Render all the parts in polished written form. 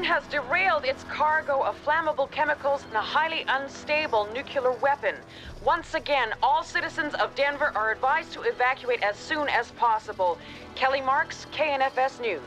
has derailed its cargo of flammable chemicals and a highly unstable nuclear weapon. Once again, all citizens of Denver are advised to evacuate as soon as possible. Kelly Marks, KNFS News.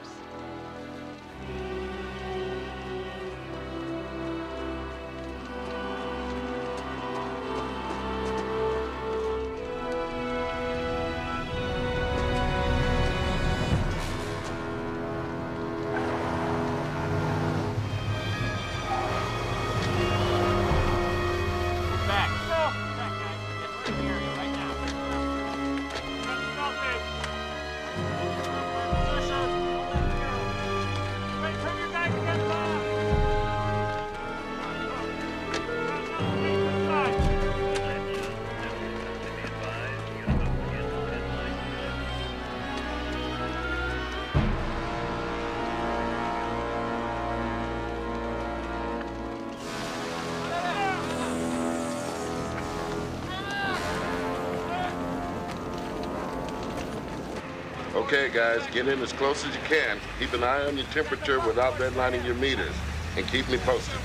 Okay, guys, get in as close as you can. Keep an eye on your temperature without redlining your meters. And keep me posted.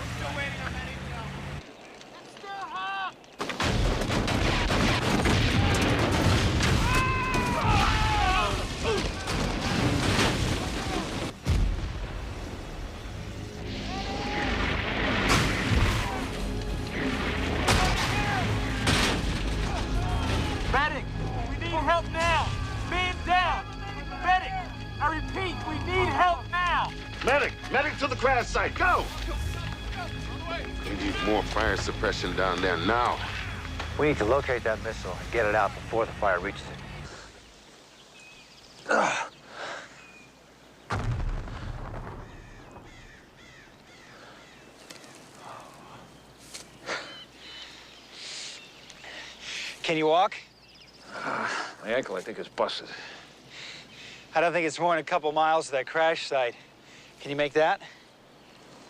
Medic! We need help now! Man down! Medic! I repeat, we need help now! Medic! Medic to the crash site! Go! We need more fire suppression down there now. We need to locate that missile and get it out before the fire reaches it. Can you walk? My ankle, I think, is busted. I don't think it's more than a couple miles to that crash site. Can you make that?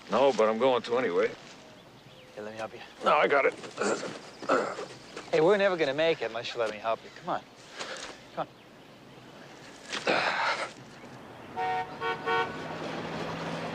No, but I'm going to anyway. Here, let me help you. No, I got it. Hey, we're never gonna make it unless you let me help you. Come on. Come on.